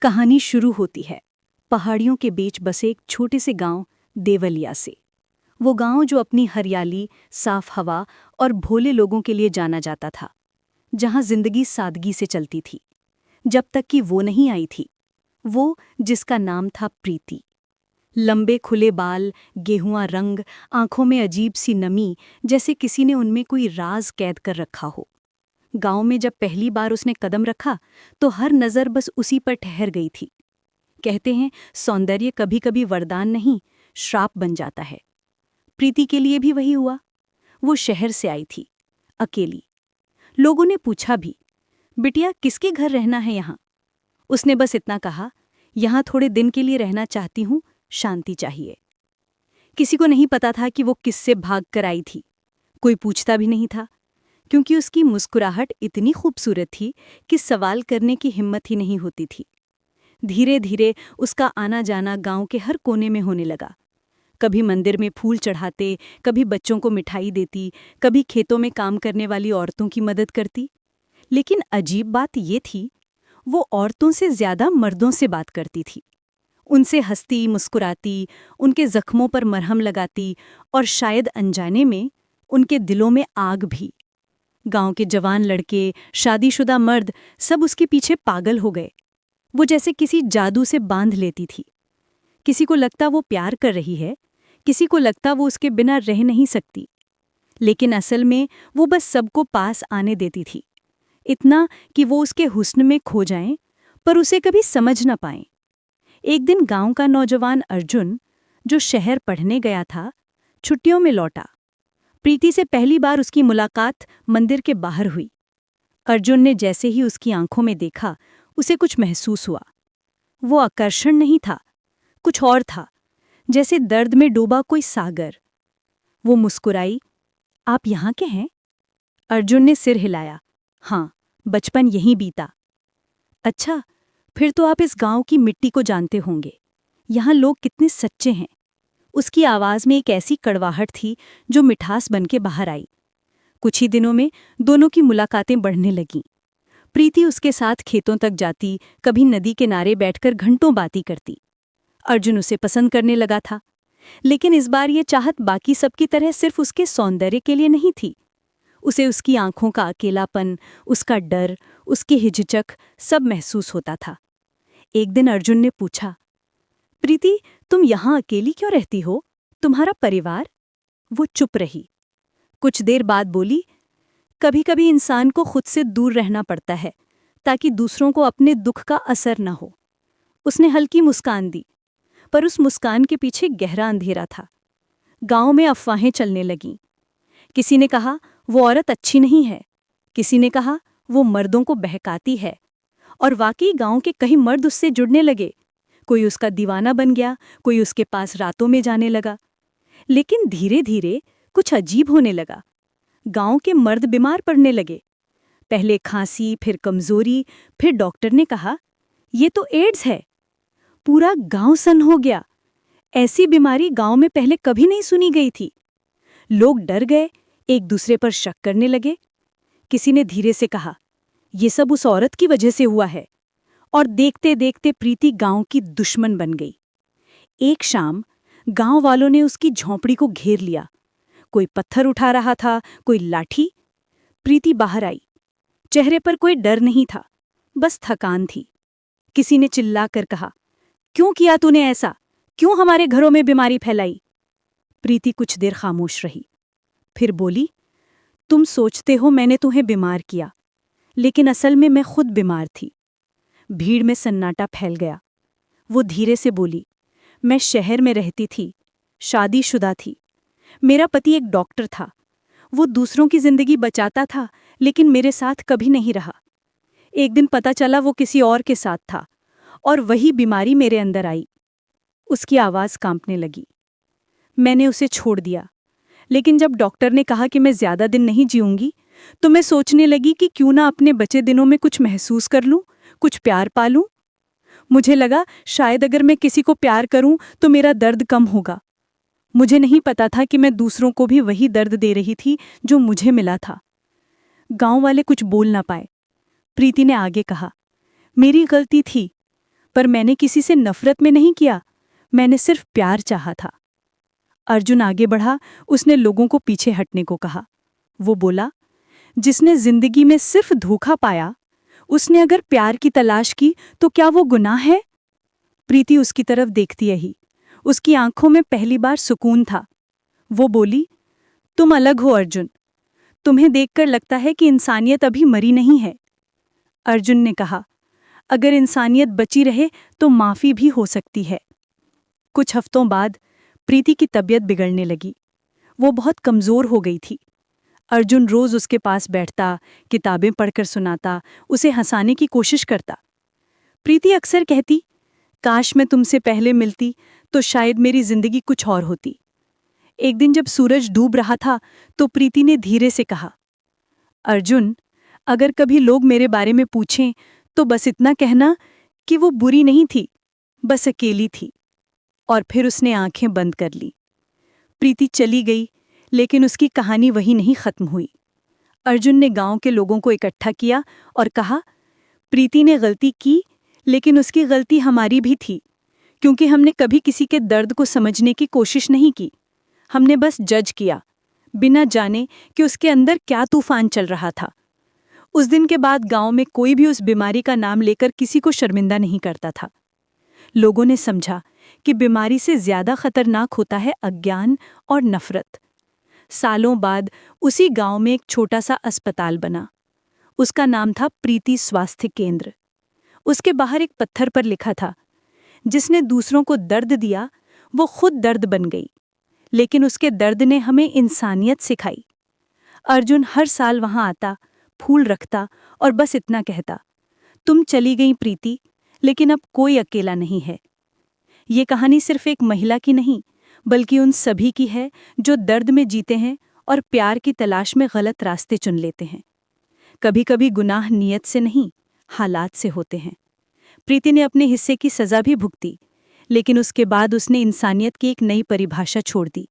कहानी शुरू होती है पहाड़ियों के बीच बसे एक छोटे से गांव देवलिया से। वो गांव जो अपनी हरियाली, साफ हवा और भोले लोगों के लिए जाना जाता था, जहां जिंदगी सादगी से चलती थी, जब तक कि वो नहीं आई थी। वो जिसका नाम था प्रीति। लंबे खुले बाल, गेहुआ रंग, आंखों में अजीब सी नमी, जैसे किसी ने उनमें कोई राज कैद कर रखा हो। गांव में जब पहली बार उसने कदम रखा तो हर नज़र बस उसी पर ठहर गई थी। कहते हैं सौंदर्य कभी कभी वरदान नहीं, श्राप बन जाता है। प्रीति के लिए भी वही हुआ। वो शहर से आई थी, अकेली। लोगों ने पूछा भी, बिटिया किसके घर रहना है यहाँ? उसने बस इतना कहा, यहाँ थोड़े दिन के लिए रहना चाहती हूँ, शांति चाहिए। किसी को नहीं पता था कि वो किससे भाग कर आई थी। कोई पूछता भी नहीं था, क्योंकि उसकी मुस्कुराहट इतनी खूबसूरत थी कि सवाल करने की हिम्मत ही नहीं होती थी। धीरे धीरे उसका आना जाना गांव के हर कोने में होने लगा। कभी मंदिर में फूल चढ़ाते, कभी बच्चों को मिठाई देती, कभी खेतों में काम करने वाली औरतों की मदद करती। लेकिन अजीब बात ये थी, वो औरतों से ज्यादा मर्दों से बात करती थी। उनसे हंसती, मुस्कुराती, उनके जख्मों पर मरहम लगाती, और शायद अनजाने में उनके दिलों में आग भी। गांव के जवान लड़के, शादीशुदा मर्द, सब उसके पीछे पागल हो गए। वो जैसे किसी जादू से बांध लेती थी। किसी को लगता वो प्यार कर रही है, किसी को लगता वो उसके बिना रह नहीं सकती। लेकिन असल में वो बस सबको पास आने देती थी, इतना कि वो उसके हुस्न में खो जाएं, पर उसे कभी समझ न पाएं। एक दिन गांव का नौजवान अर्जुन, जो शहर पढ़ने गया था, छुट्टियों में लौटा। प्रीति से पहली बार उसकी मुलाकात मंदिर के बाहर हुई। अर्जुन ने जैसे ही उसकी आंखों में देखा, उसे कुछ महसूस हुआ। वो आकर्षण नहीं था, कुछ और था, जैसे दर्द में डूबा कोई सागर। वो मुस्कुराई, आप यहाँ के हैं? अर्जुन ने सिर हिलाया, हाँ, बचपन यहीं बीता। अच्छा, फिर तो आप इस गांव की मिट्टी को जानते होंगे। यहाँ लोग कितने सच्चे हैं। उसकी आवाज में एक ऐसी कड़वाहट थी जो मिठास बन के बाहर आई। कुछ ही दिनों में दोनों की मुलाकातें बढ़ने लगीं। प्रीति उसके साथ खेतों तक जाती, कभी नदी किनारे बैठकर घंटों बातें करती। अर्जुन उसे पसंद करने लगा था, लेकिन इस बार ये चाहत बाकी सबकी तरह सिर्फ उसके सौंदर्य के लिए नहीं थी। उसे उसकी आंखों का अकेलापन, उसका डर, उसकी हिचक सब महसूस होता था। एक दिन अर्जुन ने पूछा, प्रीति, तुम यहाँ अकेली क्यों रहती हो? तुम्हारा परिवार? वो चुप रही। कुछ देर बाद बोली, कभी कभी इंसान को खुद से दूर रहना पड़ता है, ताकि दूसरों को अपने दुख का असर न हो। उसने हल्की मुस्कान दी, पर उस मुस्कान के पीछे गहरा अंधेरा था। गांव में अफवाहें चलने लगीं। किसी ने कहा वो औरत अच्छी नहीं है, किसी ने कहा वो मर्दों को बहकाती है। और वाकई गांव के कई मर्द उससे जुड़ने लगे। कोई उसका दीवाना बन गया, कोई उसके पास रातों में जाने लगा। लेकिन धीरे धीरे कुछ अजीब होने लगा। गांव के मर्द बीमार पड़ने लगे। पहले खांसी, फिर कमजोरी, फिर डॉक्टर ने कहा ये तो एड्स है। पूरा गांव सन्न हो गया। ऐसी बीमारी गांव में पहले कभी नहीं सुनी गई थी। लोग डर गए, एक दूसरे पर शक करने लगे। किसी ने धीरे से कहा, ये सब उस औरत की वजह से हुआ है। और देखते देखते प्रीति गांव की दुश्मन बन गई। एक शाम गांव वालों ने उसकी झोंपड़ी को घेर लिया। कोई पत्थर उठा रहा था, कोई लाठी। प्रीति बाहर आई। चेहरे पर कोई डर नहीं था, बस थकान थी। किसी ने चिल्लाकर कहा, क्यों किया तूने ऐसा? क्यों हमारे घरों में बीमारी फैलाई? प्रीति कुछ देर खामोश रही, फिर बोली, तुम सोचते हो मैंने तुम्हें बीमार किया, लेकिन असल में मैं खुद बीमार थी। भीड़ में सन्नाटा फैल गया। वो धीरे से बोली, मैं शहर में रहती थी, शादीशुदा थी। मेरा पति एक डॉक्टर था। वो दूसरों की जिंदगी बचाता था, लेकिन मेरे साथ कभी नहीं रहा। एक दिन पता चला वो किसी और के साथ था, और वही बीमारी मेरे अंदर आई। उसकी आवाज़ कांपने लगी। मैंने उसे छोड़ दिया, लेकिन जब डॉक्टर ने कहा कि मैं ज़्यादा दिन नहीं जीऊंगी, तो मैं सोचने लगी कि क्यों ना अपने बचे दिनों में कुछ महसूस कर लूं, कुछ प्यार पा लूं। मुझे लगा शायद अगर मैं किसी को प्यार करूं तो मेरा दर्द कम होगा। मुझे नहीं पता था कि मैं दूसरों को भी वही दर्द दे रही थी जो मुझे मिला था। गांव वाले कुछ बोल ना पाए। प्रीति ने आगे कहा, मेरी गलती थी, पर मैंने किसी से नफरत में नहीं किया, मैंने सिर्फ प्यार चाहा था। अर्जुन आगे बढ़ा, उसने लोगों को पीछे हटने को कहा। वो बोला, जिसने जिंदगी में सिर्फ धोखा पाया, उसने अगर प्यार की तलाश की तो क्या वो गुनाह है? प्रीति उसकी तरफ देखती रही। उसकी आंखों में पहली बार सुकून था। वो बोली, तुम अलग हो अर्जुन। तुम्हें देखकर लगता है कि इंसानियत अभी मरी नहीं है। अर्जुन ने कहा, अगर इंसानियत बची रहे तो माफी भी हो सकती है। कुछ हफ्तों बाद प्रीति की तबीयत बिगड़ने लगी। वो बहुत कमजोर हो गई थी। अर्जुन रोज उसके पास बैठता, किताबें पढ़कर सुनाता, उसे हंसाने की कोशिश करता। प्रीति अक्सर कहती, काश मैं तुमसे पहले मिलती तो शायद मेरी जिंदगी कुछ और होती। एक दिन जब सूरज डूब रहा था तो प्रीति ने धीरे से कहा, अर्जुन, अगर कभी लोग मेरे बारे में पूछें तो बस इतना कहना कि वो बुरी नहीं थी, बस अकेली थी। और फिर उसने आंखें बंद कर ली। प्रीति चली गई, लेकिन उसकी कहानी वहीं नहीं खत्म हुई। अर्जुन ने गांव के लोगों को इकट्ठा किया और कहा, प्रीति ने गलती की, लेकिन उसकी गलती हमारी भी थी, क्योंकि हमने कभी किसी के दर्द को समझने की कोशिश नहीं की। हमने बस जज किया, बिना जाने कि उसके अंदर क्या तूफान चल रहा था। उस दिन के बाद गांव में कोई भी उस बीमारी का नाम लेकर किसी को शर्मिंदा नहीं करता था। लोगों ने समझा कि बीमारी से ज्यादा खतरनाक होता है अज्ञान और नफरत। सालों बाद उसी गांव में एक छोटा सा अस्पताल बना। उसका नाम था प्रीति स्वास्थ्य केंद्र। उसके बाहर एक पत्थर पर लिखा था, जिसने दूसरों को दर्द दिया वो खुद दर्द बन गई, लेकिन उसके दर्द ने हमें इंसानियत सिखाई। अर्जुन हर साल वहां आता, फूल रखता और बस इतना कहता, तुम चली गई प्रीति, लेकिन अब कोई अकेला नहीं है। ये कहानी सिर्फ एक महिला की नहीं, बल्कि उन सभी की है जो दर्द में जीते हैं और प्यार की तलाश में गलत रास्ते चुन लेते हैं। कभी कभी गुनाह नीयत से नहीं, हालात से होते हैं। प्रीति ने अपने हिस्से की सजा भी भुगती, लेकिन उसके बाद उसने इंसानियत की एक नई परिभाषा छोड़ दी।